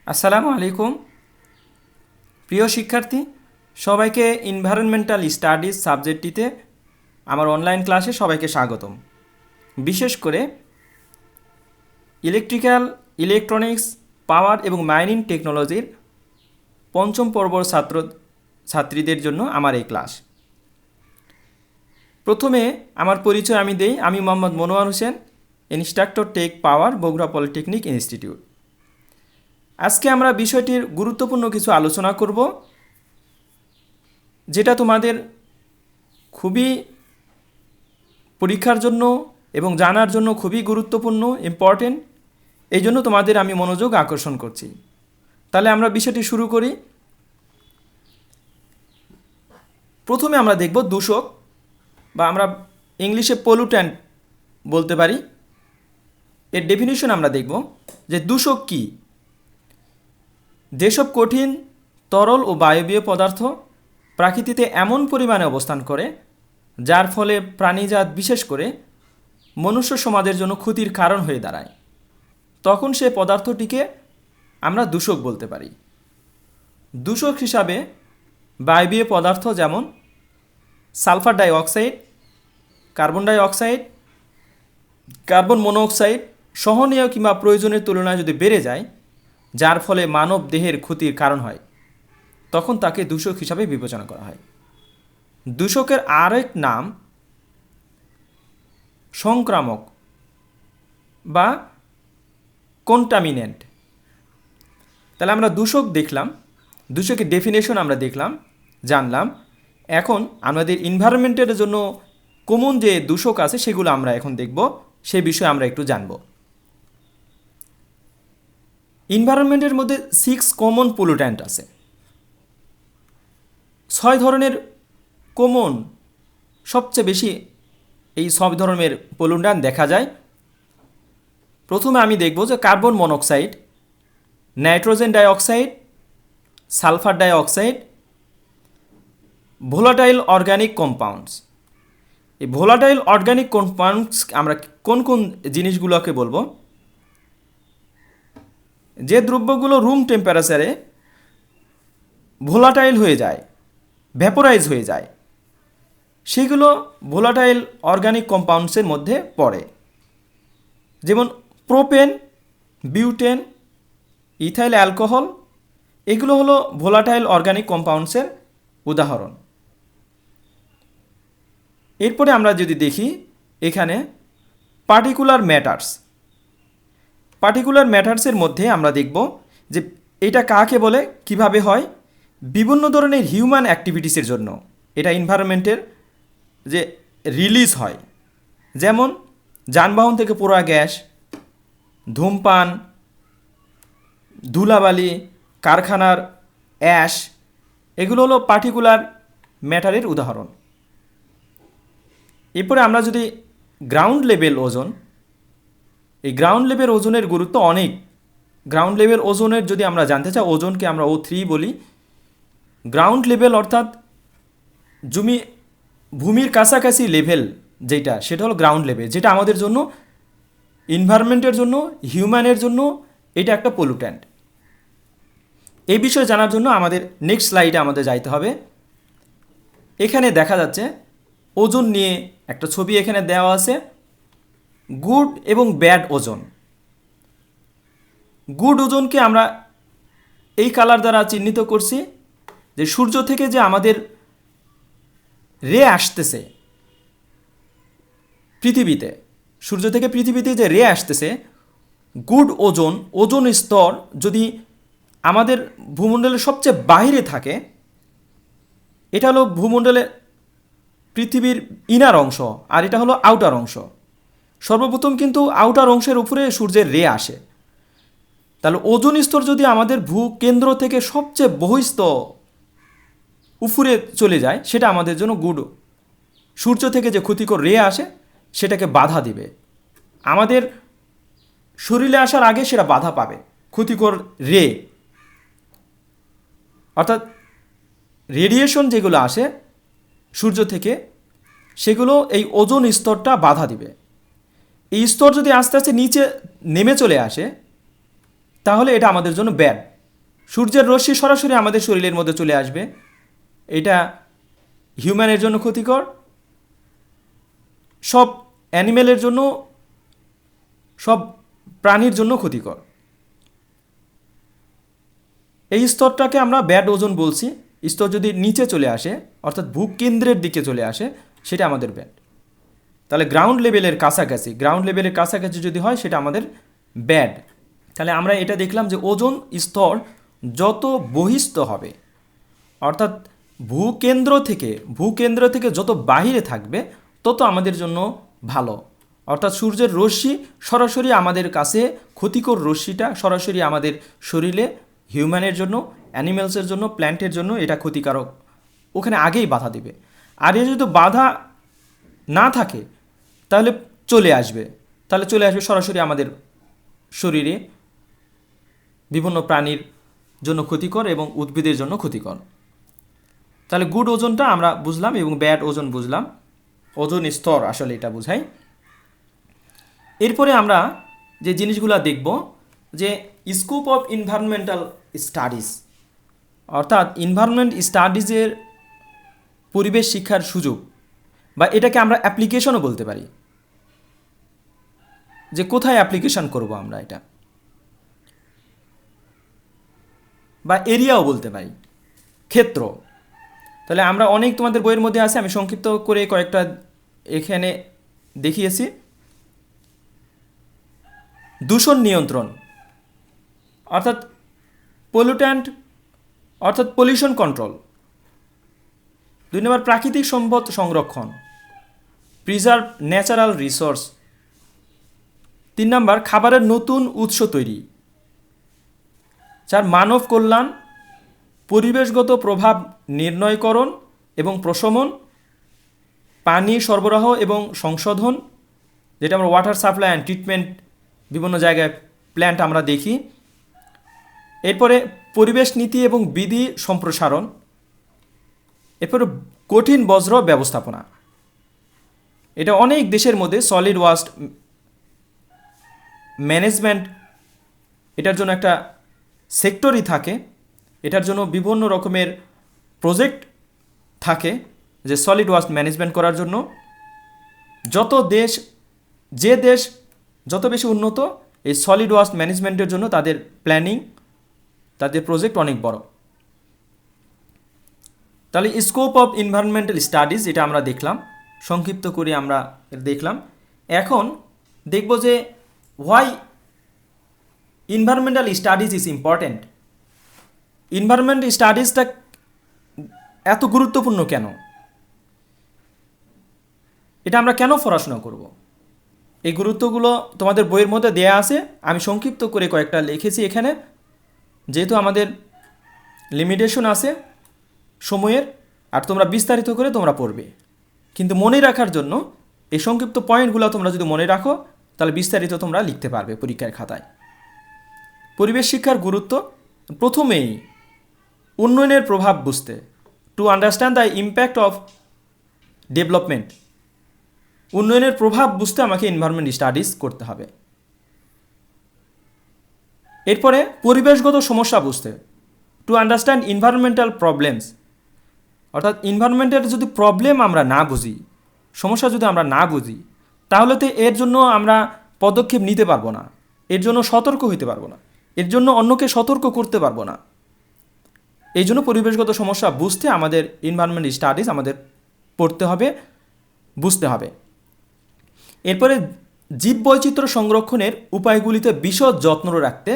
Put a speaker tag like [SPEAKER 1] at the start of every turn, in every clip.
[SPEAKER 1] আসসালামু আলাইকুম প্রিয় শিক্ষার্থী, সবাইকে এনভায়রনমেন্টাল স্টাডিজ সাবজেক্টটিতে আমার অনলাইন ক্লাসে সবাইকে স্বাগতম। বিশেষ করে ইলেকট্রিক্যাল, ইলেকট্রনিক্স, পাওয়ার এবং মাইনিং টেকনোলজির পঞ্চম পর্বর ছাত্রীদের জন্য আমার এই ক্লাস। প্রথমে আমার পরিচয় আমি দেই। আমি মোহাম্মদ মনোয়ার হোসেন, ইনস্ট্রাক্টর টেক পাওয়ার, বগুড়া পলিটেকনিক ইনস্টিটিউট। আজকে আমরা বিষয়টির গুরুত্বপূর্ণ কিছু আলোচনা করব, যেটা তোমাদের খুবই পরীক্ষার জন্য এবং জানার জন্য খুবই গুরুত্বপূর্ণ, ইম্পর্টেন্ট। এই জন্য তোমাদের আমি মনোযোগ আকর্ষণ করছি। তাহলে আমরা বিষয়টি শুরু করি। প্রথমে আমরা দেখব দূষক, বা আমরা ইংলিশে পলিউট্যান্ট বলতে পারি। এর ডেফিনিশন আমরা দেখব যে দূষক কী। যেসব কঠিন, তরল ও বায়বীয় পদার্থ প্রকৃতিতে এমন পরিমাণে অবস্থান করে যার ফলে প্রাণীজাত, বিশেষ করে মনুষ্য সমাজের জন্য ক্ষতির কারণ হয়ে দাঁড়ায়, তখন সে পদার্থটিকে আমরা দূষক বলতে পারি। দূষক হিসাবে বায়বীয় পদার্থ যেমন sulphur dioxide, carbon dioxide, carbon monoxide সহনীয় কিংবা প্রয়োজনের তুলনায় যদি বেড়ে যায়, যার ফলে মানব দেহের ক্ষতির কারণ হয়, তখন তাকে দূষক হিসাবে বিবেচনা করা হয়। দূষকের আরেক নাম সংক্রামক বা কন্টামিনেন্ট। তাহলে আমরা দূষক দেখলাম, দূষকের ডেফিনেশন আমরা দেখলাম, জানলাম। এখন আমাদের এনভায়রনমেন্টের জন্য কমন যে দূষক আছে সেগুলো আমরা এখন দেখব, সে বিষয়ে আমরা একটু জানব। এনভায়রনমেন্টের মধ্যে 6 কমন পলিউট্যান্ট আছে। 6 ধরনের কমন, সবচেয়ে বেশি এই সব ধরনের পলিউট্যান্ট দেখা যায়। প্রথমে আমি দেখব যে carbon monoxide, nitrogen dioxide, sulphur dioxide, volatile organic compounds. এই ভোলাটাইল অর্গানিক কম্পাউন্ডস আমরা কোন কোন জিনিসগুলোকে বলবো? যে দ্রব্যগুলো রুম টেম্পারেচারে ভোলাটাইল হয়ে যায়, ভ্যাপোরাইজ হয়ে যায়, সেগুলো ভোলাটাইল অর্গানিক কম্পাউন্ডসের মধ্যে পড়ে। যেমন প্রোপেন, বিউটেন, ইথাইল অ্যালকোহল, এগুলো হলো ভোলাটাইল অর্গানিক কম্পাউন্ডসের উদাহরণ। এরপরে আমরা যদি দেখি এখানে পার্টিকুলার ম্যাটার্স। পার্টিকুলার ম্যাটার্সের মধ্যে আমরা দেখব যে এটা কাকে বলে, কিভাবে হয়। বিভিন্ন ধরনের হিউম্যান অ্যাক্টিভিটিসের জন্য এটা এনভায়রনমেন্টের যে রিলিজ হয়, যেমন যানবাহন থেকে পোড়া গ্যাস, ধূমপান, ধুলাবালি, কারখানার অ্যাশ, এগুলো হলো পার্টিকুলার ম্যাটারের উদাহরণ। এরপরে আমরা যদি গ্রাউন্ড লেভেল ওজোন, এই গ্রাউন্ড লেভেল ওজোনের গুরুত্ব অনেক। গ্রাউন্ড লেভেল ওজোনের যদি আমরা জানতে চাই, ওজোনকে আমরা O3 বলি। গ্রাউন্ড লেভেল অর্থাৎ ভূমির কাছাকাছি লেভেল যেটা, সেটা হলো গ্রাউন্ড লেভেল, যেটা আমাদের জন্য, এনভায়রনমেন্টের জন্য, হিউম্যানের জন্য এটা একটা পলিউট্যান্ট। এই বিষয়ে জানার জন্য আমাদের নেক্সট স্লাইডে আমাদের যাইতে হবে। এখানে দেখা যাচ্ছে ওজোন নিয়ে একটা ছবি এখানে দেওয়া আছে। গুড এবং ব্যাড ওজোন। গুড ওজোনকে আমরা এই কালার দ্বারা চিহ্নিত করছি, যে সূর্য থেকে যে আমাদের রে আসতেছে পৃথিবীতে, সূর্য থেকে পৃথিবীতে যে রে আসতেছে, গুড ওজোন, ওজোন স্তর যদি আমাদের ভূমণ্ডলের সবচেয়ে বাইরে থাকে, এটা হলো ভূমণ্ডলের পৃথিবীর ইনার অংশ, আর এটা হলো আউটার অংশ। সর্বপ্রথম কিন্তু আউটার অংশের উপরে সূর্যের রে আসে। তাহলে ওজোন স্তর যদি আমাদের ভূকেন্দ্র থেকে সবচেয়ে বহিস্থ উপরে চলে যায়, সেটা আমাদের জন্য গুড। সূর্য থেকে যে ক্ষতিকর রে আসে সেটাকে বাধা দিবে, আমাদের শরীরে আসার আগে সেটা বাধা পাবে। ক্ষতিকর রে অর্থাৎ রেডিয়েশন যেগুলো আসে সূর্য থেকে, সেগুলো এই ওজোন স্তরটা বাধা দিবে। এই স্তর যদি আস্তে আস্তে নিচে নেমে চলে আসে, তাহলে এটা আমাদের জন্য ব্যাড। সূর্যের রশ্মি সরাসরি আমাদের শরীরের মধ্যে চলে আসবে, এটা হিউম্যানের জন্য ক্ষতিকর, সব অ্যানিমেলের জন্য, সব প্রাণীর জন্য ক্ষতিকর। এই স্তরটাকে আমরা ব্যাড ওজোন বলছি। স্তর যদি নিচে চলে আসে, অর্থাৎ ভূকেন্দ্রের দিকে চলে আসে, সেটা আমাদের ব্যাড। তাহলে গ্রাউন্ড লেভেলের কাছাকাছি যদি হয়, সেটা আমাদের ব্যাড। তাহলে আমরা এটা দেখলাম যে ওজোন স্তর যত বহিস্থ হবে, অর্থাৎ ভূকেন্দ্র থেকে যত বাহিরে থাকবে, তত আমাদের জন্য ভালো। অর্থাৎ সূর্যের রশ্মি সরাসরি আমাদের কাছে, ক্ষতিকর রশ্মিটা সরাসরি আমাদের শরীরে, হিউম্যানের জন্য, অ্যানিমেলসের জন্য, প্ল্যান্টের জন্য এটা ক্ষতিকারক, ওখানে আগেই বাধা দিবে। আর এ যদি বাধা না থাকে তাহলে চলে আসবে সরাসরি আমাদের শরীরে, বিভিন্ন প্রাণীর জন্য ক্ষতিকর এবং উদ্ভিদের জন্য ক্ষতিকর। তাহলে গুড ওজোনটা আমরা বুঝলাম এবং ব্যাড ওজোন বুঝলাম, ওজোন স্তর আসলে এটা বোঝায়। এরপরে আমরা যে জিনিসগুলো দেখব, যে স্কোপ অফ এনভায়রনমেন্টাল স্টাডিজ, অর্থাৎ এনভায়রনমেন্ট স্টাডিজের পরিবেশ শিক্ষার সুযোগ, বা এটাকে আমরা অ্যাপ্লিকেশনও বলতে পারি, যে কোথায় অ্যাপ্লিকেশন করব আমরা এটা, বা এরিয়াও বলতে পারি, ক্ষেত্র। তাহলে আমরা অনেক তোমাদের বইয়ের মধ্যে আছে, আমি সংক্ষিপ্ত করে কয়েকটা এখানে দেখিয়েছি। দূষণ নিয়ন্ত্রণ, অর্থাৎ পলিউশন কন্ট্রোল। 2 নম্বর প্রাকৃতিক সম্পদ সংরক্ষণ, প্রিজার্ভ ন্যাচারাল রিসোর্স। 3 নম্বর খাবারের নতুন উৎস তৈরি। 4 মানব কল্যাণ, পরিবেশগত প্রভাব নির্ণয়করণ এবং প্রশমন, পানি সরবরাহ এবং সংশোধন, যেটা আমরা ওয়াটার সাপ্লাই অ্যান্ড ট্রিটমেন্ট বিভিন্ন জায়গায় প্ল্যান্ট আমরা দেখি। এরপরে পরিবেশ নীতি এবং বিধি সম্প্রসারণ। এরপরে কঠিন বজ্র ব্যবস্থাপনা, এটা অনেক দেশের মধ্যে সলিড ওয়েস্ট ম্যানেজমেন্ট, এটার জন্য একটা সেক্টরই থাকে, এটার জন্য বিভিন্ন রকমের প্রজেক্ট থাকে, যে সলিড ওয়েস্ট ম্যানেজমেন্ট করার জন্য। যে দেশ যত বেশি উন্নত, এই সলিড ওয়েস্ট ম্যানেজমেন্টের জন্য তাদের প্ল্যানিং, তাদের প্রজেক্ট অনেক বড়। তাহলে স্কোপ অফ এনভায়রনমেন্টাল স্টাডিজ এটা আমরা দেখলাম, সংক্ষিপ্ত করে আমরা দেখলাম। এখন দেখব যে why environmental studies is important. Environment স্টাডিজটা এত গুরুত্বপূর্ণ কেন, এটা আমরা কেন পড়াশোনা করব, এই গুরুত্বগুলো তোমাদের বইয়ের মধ্যে দেয়া আছে, আমি সংক্ষিপ্ত করে কয়েকটা লিখেছি এখানে। যেহেতু আমাদের লিমিটেশন আছে সময়ের, আর তোমরা বিস্তারিত করে তোমরা পড়বে, কিন্তু মনে রাখার জন্য এই সংক্ষিপ্ত পয়েন্টগুলো তোমরা যদি মনে রাখো, তাহলে বিস্তারিত তোমরা লিখতে পারবে পরীক্ষার খাতায়। পরিবেশ শিক্ষার গুরুত্ব, প্রথমেই উন্নয়নের প্রভাব বুঝতে, to understand the impact of development, উন্নয়নের প্রভাব বুঝতে আমাকে এনভায়রনমেন্ট স্টাডিজ করতে হবে। এরপরে পরিবেশগত সমস্যা বুঝতে, টু আন্ডারস্ট্যান্ড এনভায়রনমেন্টাল প্রবলেমস, অর্থাৎ এনভায়রনমেন্টের যদি প্রবলেম আমরা না বুঝি, সমস্যা যদি আমরা না বুঝি, তাহলে তো এর জন্য আমরা পদক্ষেপ নিতে পারবো না, এর জন্য সতর্ক হইতে পারবো না, এর জন্য অন্যকে সতর্ক করতে পারবো না। এই জন্য পরিবেশগত সমস্যা বুঝতে আমাদের এনভায়রনমেন্ট স্টাডিজ আমাদের পড়তে হবে, বুঝতে হবে। এরপরে জীববৈচিত্র্য সংরক্ষণের উপায়গুলিতে বিশদ যত্ন রাখতে,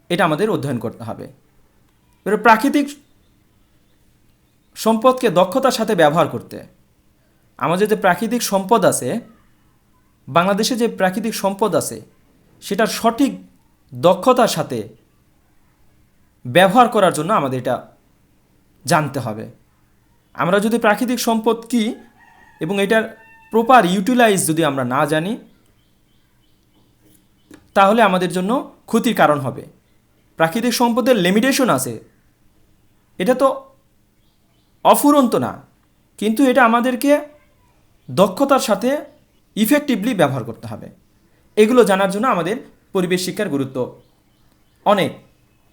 [SPEAKER 1] এটা আমাদের অধ্যয়ন করতে হবে। এবার প্রাকৃতিক সম্পদকে দক্ষতার সাথে ব্যবহার করতে, আমাদের যে প্রাকৃতিক সম্পদ আছে, বাংলাদেশে যে প্রাকৃতিক সম্পদ আছে, সেটার সঠিক দক্ষতার সাথে ব্যবহার করার জন্য আমাদের এটা জানতে হবে। আমরা যদি প্রাকৃতিক সম্পদ কী এবং এটার প্রপার ইউটিলাইজ যদি আমরা না জানি, তাহলে আমাদের জন্য ক্ষতির কারণ হবে। প্রাকৃতিক সম্পদের লিমিটেশন আছে, এটা তো অফুরন্ত না, কিন্তু এটা আমাদেরকে দক্ষতার সাথে ইফেক্টিভলি ব্যবহার করতে হবে। এগুলো জানার জন্য আমাদের পরিবেশ শিক্ষার গুরুত্ব অনেক।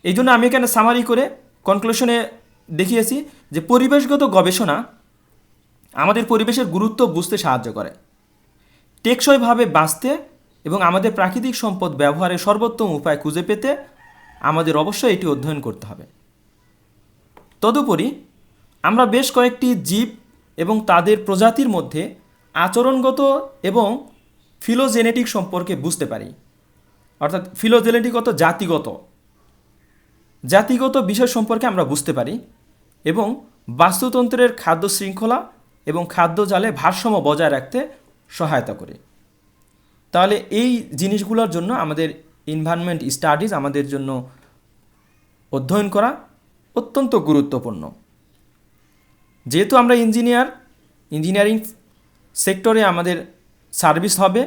[SPEAKER 1] এই জন্য আমি এখানে সামারি করে কনক্লুশনে দেখিয়েছি যে পরিবেশগত গবেষণা আমাদের পরিবেশের গুরুত্ব বুঝতে সাহায্য করে, টেকসইভাবে বাঁচতে এবং আমাদের প্রাকৃতিক সম্পদ ব্যবহারের সর্বোত্তম উপায় খুঁজে পেতে আমাদের অবশ্যই এটি অধ্যয়ন করতে হবে। তদুপরি আমরা বেশ কয়েকটি জীব এবং তাদের প্রজাতির মধ্যে আচরণগত এবং ফিলোজেনেটিক সম্পর্কে বুঝতে পারি, অর্থাৎ ফিলোজেনেটিকগত জাতিগত বিষয় সম্পর্কে আমরা বুঝতে পারি এবং বাস্তুতন্ত্রের খাদ্য শৃঙ্খলা এবং খাদ্য জালে ভারসাম্য বজায় রাখতে সহায়তা করে। তাহলে এই জিনিসগুলোর জন্য আমাদের এনভায়রনমেন্ট স্টাডিজ আমাদের জন্য অধ্যয়ন করা অত্যন্ত গুরুত্বপূর্ণ। যেহেতু আমরা ইঞ্জিনিয়ারিং সেক্টরে আমাদের সার্ভিস হবে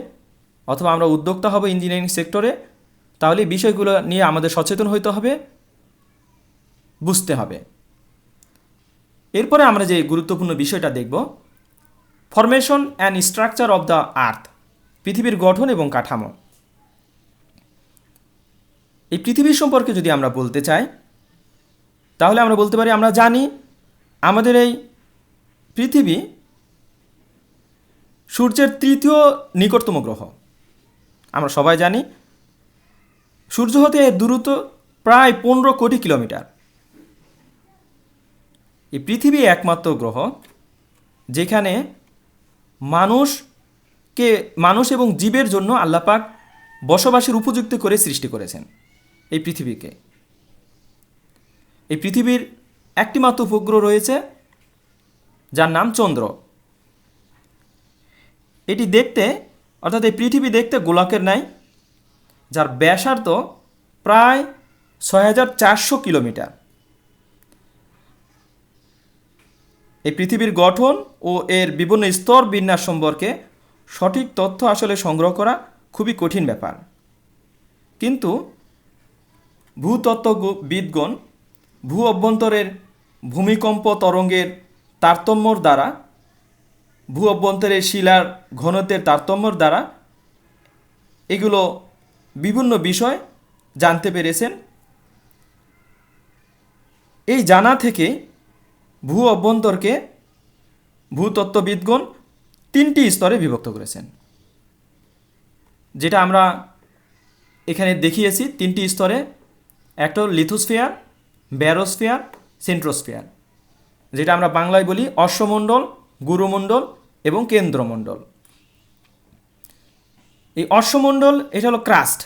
[SPEAKER 1] অথবা আমরা উদ্যোক্তা হব ইঞ্জিনিয়ারিং সেক্টরে, তাহলে এই বিষয়গুলো নিয়ে আমাদের সচেতন হতে হবে, বুঝতে হবে। এরপরে আমরা যে গুরুত্বপূর্ণ বিষয়টা দেখব, formation and structure of the earth, পৃথিবীর গঠন এবং কাঠামো। এই পৃথিবীর সম্পর্কে যদি আমরা বলতে চাই তাহলে আমরা বলতে পারি, আমরা জানি আমাদের এই পৃথিবী সূর্যের তৃতীয় নিকটতম গ্রহ। আমরা সবাই জানি সূর্য হতে এর দূরত্ব প্রায় 15 কোটি কিলোমিটার। এই পৃথিবী একমাত্র গ্রহ যেখানে মানুষ এবং জীবের জন্য আল্লাহ পাক বসবাসের উপযুক্ত করে সৃষ্টি করেছেন এই পৃথিবীকে। এই পৃথিবীর একটি মাত্র উপগ্রহ রয়েছে যার নাম চন্দ্র। এটি দেখতে, অর্থাৎ এই পৃথিবী দেখতে গোলকের ন্যায়, যার ব্যাসার্ধ প্রায় 6400 কিলোমিটার। এই পৃথিবীর গঠন ও এর বিভিন্ন স্তর বিন্যাস সম্পর্কে সঠিক তথ্য আসলে সংগ্রহ করা খুবই কঠিন ব্যাপার, কিন্তু ভূতত্ত্ববিদগণ ভূ অভ্যন্তরের ভূমিকম্প তরঙ্গের তারতম্যর দ্বারা, ভূ অভ্যন্তরের শিলার ঘনত্বের তারতম্যর দ্বারা এগুলো বিভিন্ন বিষয় জানতে পেরেছেন। এই জানা থেকে ভূ অভ্যন্তরকে ভূতত্ত্ববিদগণ 3টি স্তরে বিভক্ত করেছেন, যেটা আমরা এখানে দেখিয়েছি 3টি স্তরে। একটা হল লিথোস্ফিয়ার, ব্যারোস্ফিয়ার, সেন্ট্রোস্ফিয়ার, যেটা আমরা বাংলায় বলি অশ্বমণ্ডল, গুরুমণ্ডল এবং কেন্দ্রমণ্ডল। এই অশ্বমণ্ডল এটা হলো ক্রাস্ট,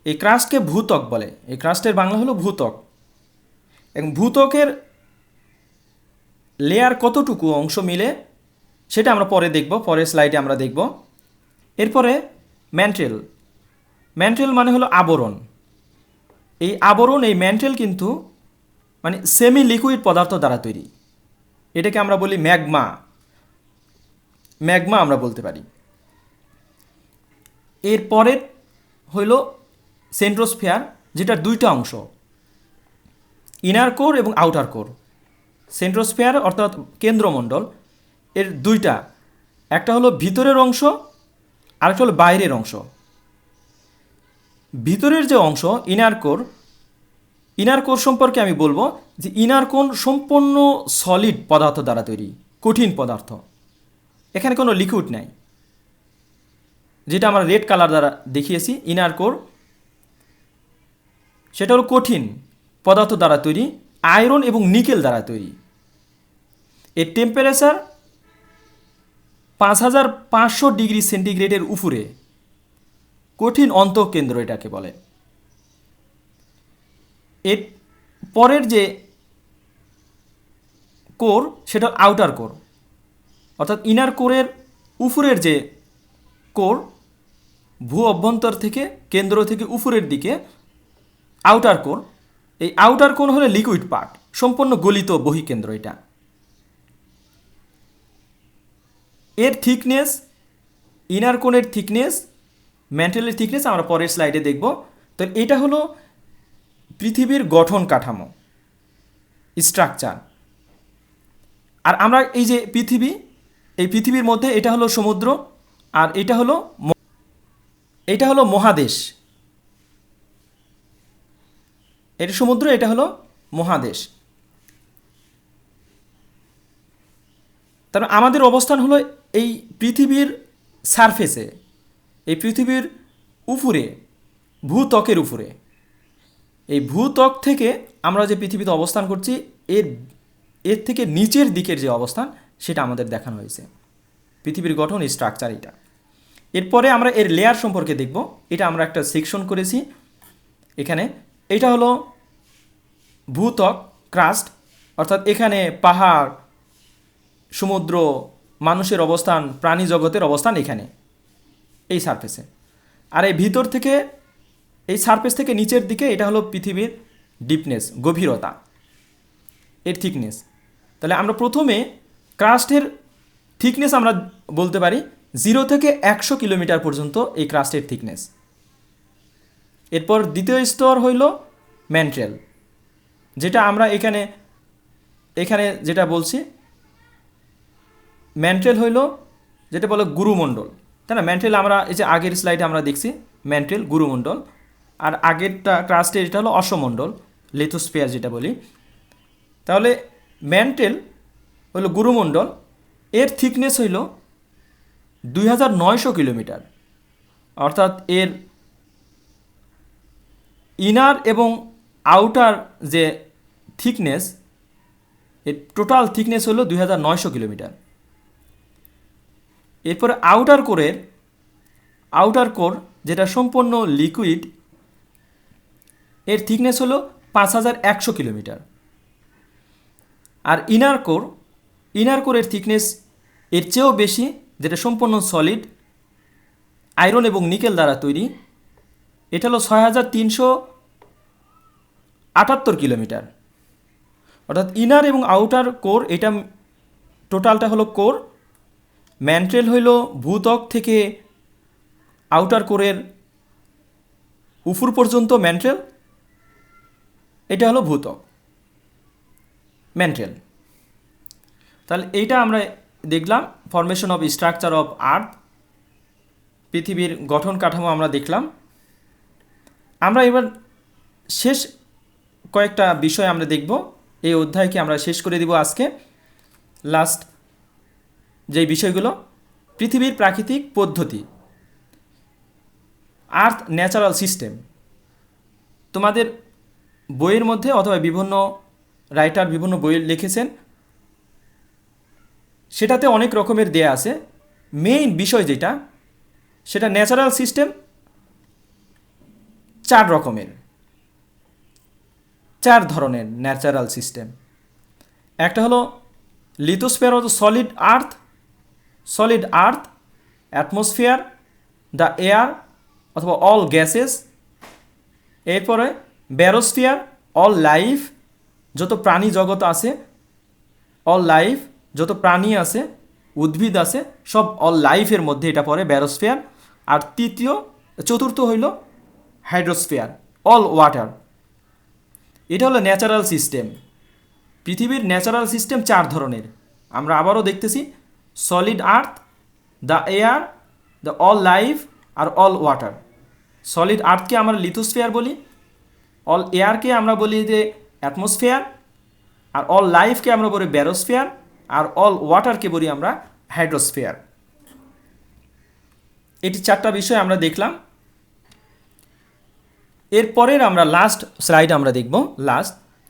[SPEAKER 1] এই ক্রাস্টকে ভূত্বক বলে। এই ক্রাস্টের বাংলা হলো ভূত্বক। এবং ভূত্বকের লেয়ার কতটুকু অংশ মিলে সেটা আমরা পরে দেখব, পরের স্লাইডে আমরা দেখব। এরপরে ম্যান্টেল মানে হলো আবরণ। এই আবরণ, এই ম্যান্টেল কিন্তু মানে সেমি লিকুইড পদার্থ দ্বারা তৈরি। এটাকে আমরা বলি ম্যাগমা আমরা বলতে পারি। এরপরের হইল সেন্ট্রোস্ফিয়ার, যেটা 2টা অংশ, ইনার কোর এবং আউটার কোর। সেন্ট্রোস্ফিয়ার অর্থাৎ কেন্দ্রমণ্ডল এর 2টা, একটা হলো ভিতরের অংশ আর একটা হলো বাইরের অংশ। ভিতরের যে অংশ ইনার কোর সম্পর্কে আমি বলবো যে ইনার কোর সম্পূর্ণ সলিড পদার্থ দ্বারা তৈরি, কঠিন পদার্থ। এখানে কোনো লিকুইড নাই, যেটা আমরা রেড কালার দ্বারা দেখিয়েছি। ইনার কোর সেটা হলো কঠিন পদার্থ দ্বারা তৈরি, আয়রন এবং নিকেল দ্বারা তৈরি। এর টেম্পারেচার 5500 ডিগ্রি সেন্টিগ্রেডের উপরে, কঠিন অন্তঃকেন্দ্র এটাকে বলে। এর পরের যে কোর সেটা আউটার কোর, অর্থাৎ ইনার কোরের উপরের যে কোর, ভূ অভ্যন্তর থেকে কেন্দ্র থেকে উপরের দিকে আউটার কোর। এই আউটার কোর হলো লিকুইড পার্ট, সম্পূর্ণ গলিত বহিকেন্দ্র এটা। এর থিকনেস, ইনার কোনের থিকনেস, ম্যান্টেলের থিকনেস আমরা পরের স্লাইডে দেখব। তো এটা হলো পৃথিবীর গঠন কাঠামো, স্ট্রাকচার। আর আমরা এই যে এই পৃথিবীর মধ্যে এটা হলো সমুদ্র, আর এটা হলো মহাদেশ। এটা সমুদ্র, এটা হলো মহাদেশ। তারপর আমাদের অবস্থান হলো এই পৃথিবীর সারফেসে, এই পৃথিবীর উপরে, ভূত্বকের উপরে। এই ভূত্বক থেকে আমরা যে পৃথিবীতে অবস্থান করছি, এর এর থেকে নিচের দিকের যে অবস্থান সেটা আমাদের দেখানো হয়েছে। পৃথিবীর গঠন, স্ট্রাকচার এটা। এরপরে আমরা এর লেয়ার সম্পর্কে দেখব। এটা আমরা একটা সেকশন করেছি এখানে। এটা হলো ভূত্বক, ক্রাস্ট, অর্থাৎ এখানে পাহাড়, সমুদ্র, মানুষের অবস্থান, প্রাণী জগতের অবস্থান এখানে এই সারফেসে। আর এই ভিতর থেকে, এই সারফেস থেকে নিচের দিকে এটা হলো পৃথিবীর ডিপনেস, গভীরতা, এর থিকনেস। তাহলে আমরা প্রথমে ক্রাস্টের থিকনেস আমরা বলতে পারি 0 থেকে 100 কিলোমিটার পর্যন্ত এই ক্রাস্টের থিকনেস। এরপর দ্বিতীয় স্তর হইল ম্যান্ট্রেল, যেটা আমরা এখানে এখানে যেটা বলছি, ম্যান্ট্রেল হইল যেটা বলে গুরুমণ্ডল, তাই না? ম্যান্ট্রেল আমরা এই যে আগের স্লাইডে আমরা দেখছি, ম্যান্ট্রেল গুরুমণ্ডল। আর আগেরটা ক্রাস্টের এটা হলো অসমণ্ডল, লিথোস্ফিয়ার যেটা বলি। তাহলে ম্যান্ট্রেল হলো গুরুমণ্ডল, এর থিকনেস হইল 2900 কিলোমিটার। অর্থাৎ এর ইনার এবং আউটার যে থিকনেস, এর টোটাল থিকনেস হলো 2900 কিলোমিটার। এরপরে আউটার কোর যেটা সম্পূর্ণ লিকুইড, এর থিকনেস হলো 5100 কিলোমিটার। আর ইনার কোরের থিকনেস এর চেয়েও বেশি, যেটা সম্পূর্ণ সলিড, আয়রন এবং নিকেল দ্বারা তৈরি। এটা হলো 6378 কিলোমিটার। অর্থাৎ ইনার এবং আউটার কোর, এটা টোটালটা হলো কোর। ম্যান্ট্রেল হইল ভূত্বক থেকে আউটার কোরের উপর পর্যন্ত ম্যান্ট্রেল, এটা হলো ভূত্বক, ম্যান্ট্রেল। তাহলে এইটা আমরা দেখলাম formation of structure of earth, পৃথিবীর গঠন কাঠামো আমরা দেখলাম। আমরা এবার শেষ কয়েকটা বিষয় আমরা দেখব। এই অধ্যায়কে আমরা শেষ করে দিব আজকে। লাস্ট যেই বিষয়গুলো, পৃথিবীর প্রাকৃতিক পদ্ধতি, আর্থ ন্যাচারাল সিস্টেম। তোমাদের বইয়ের মধ্যে অথবা বিভিন্ন রাইটার বিভিন্ন বই লিখেছেন, সেটাতে অনেক রকমের দেয়া আছে। মেইন বিষয় যেটা, সেটা ন্যাচারাল সিস্টেম 4 ধরনের ন্যাচারাল সিস্টেম। একটা হলো lithosphere of solid earth, atmosphere, the air অথবা অল গ্যাসেস। এরপরে ব্যারোস্ফিয়ার, অল লাইফ, যত প্রাণী জগৎ আছে, অল লাইফ, যত প্রাণী আছে, উদ্ভিদ আছে, সব অল লাইফের মধ্যে এটা পড়ে, ব্যারোস্ফিয়ার। আর চতুর্থ হইল হাইড্রোস্ফিয়ার, অল ওয়াটার। এটা হলো ন্যাচারাল সিস্টেম। পৃথিবীর ন্যাচারাল সিস্টেম 4 ধরনের। আমরা আবারও দেখতেছি, solid earth, the air, the all life আর অল ওয়াটার। সলিড আর্থকে আমরা লিথোস্ফিয়ার বলি, অল এয়ারকে আমরা বলি যে অ্যাটমসফিয়ার, আর অল লাইফকে আমরা বলি ব্যারোস্ফিয়ার, আর অল ওয়াটারকে বলি আমরা হাইড্রোস্ফিয়ার। এটি 4টা বিষয় আমরা দেখলাম। এরপরের আমরা লাস্ট স্লাইড আমরা দেখব,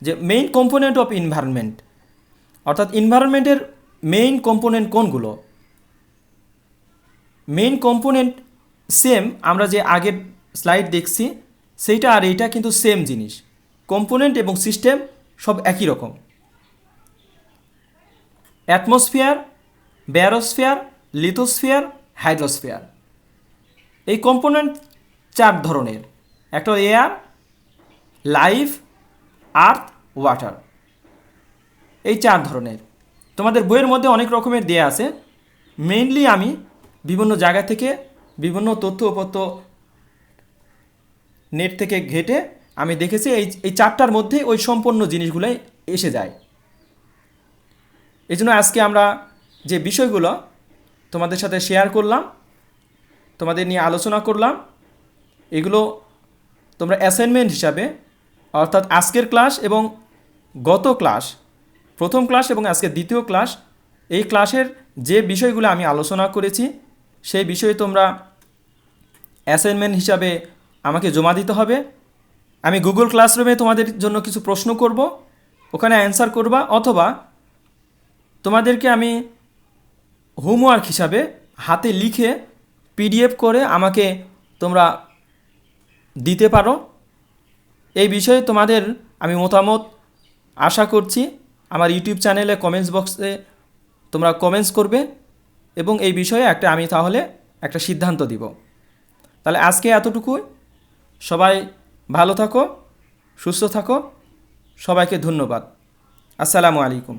[SPEAKER 1] যে মেইন কম্পোনেন্ট অফ এনভায়রনমেন্ট, অর্থাৎ এনভায়রনমেন্টের মেইন কম্পোনেন্ট কোনগুলো। মেইন কম্পোনেন্ট সেম, আমরা যে আগের স্লাইড দেখছি সেইটা আর এইটা কিন্তু সেম জিনিস। কম্পোনেন্ট এবং সিস্টেম সব একই রকম। Atmosphere, biosphere, lithosphere, hydrosphere. এই কম্পোনেন্ট 4 ধরনের। একটা এয়ার, লাইফ, আর্থ, ওয়াটার, এই 4 ধরনের। তোমাদের বইয়ের মধ্যে অনেক রকমের দেয়া আছে। মেইনলি আমি বিভিন্ন জায়গা থেকে বিভিন্ন তথ্যপত্র নেট থেকে ঘেটে আমি দেখেছি এই 4টার মধ্যে ওই সম্পূর্ণ জিনিসগুলোই এসে যায়। এই জন্য আজকে আমরা যে বিষয়গুলো তোমাদের সাথে শেয়ার করলাম, তোমাদের নিয়ে আলোচনা করলাম, এগুলো তোমরা অ্যাসাইনমেন্ট হিসাবে অর্থাৎ আজকের ক্লাস এবং গত ক্লাস, প্রথম ক্লাস এবং আজকের দ্বিতীয় ক্লাস, এই ক্লাসের যে বিষয়গুলো আমি আলোচনা করেছি সেই বিষয়ে তোমরা অ্যাসাইনমেন্ট হিসাবে আমাকে জমা দিতে হবে। আমি গুগল ক্লাসরুমে তোমাদের জন্য কিছু প্রশ্ন করব, ওখানে অ্যান্সার করবা, অথবা তোমাদেরকে আমি হোমওয়ার্ক হিসাবে হাতে লিখে পিডিএফ করে আমাকে তোমরা দিতে পারো। এই বিষয়ে তোমাদের আমি মতামত আশা করছি। আমার ইউটিউব চ্যানেলে কমেন্টস বক্সে তোমরা কমেন্টস করবে এবং এই বিষয়ে আমি তাহলে একটা সিদ্ধান্ত দিব। তাহলে আজকে এতটুকুই। সবাই ভালো থাকো, সুস্থ থাকো। সবাইকে ধন্যবাদ। আসসালামু আলাইকুম।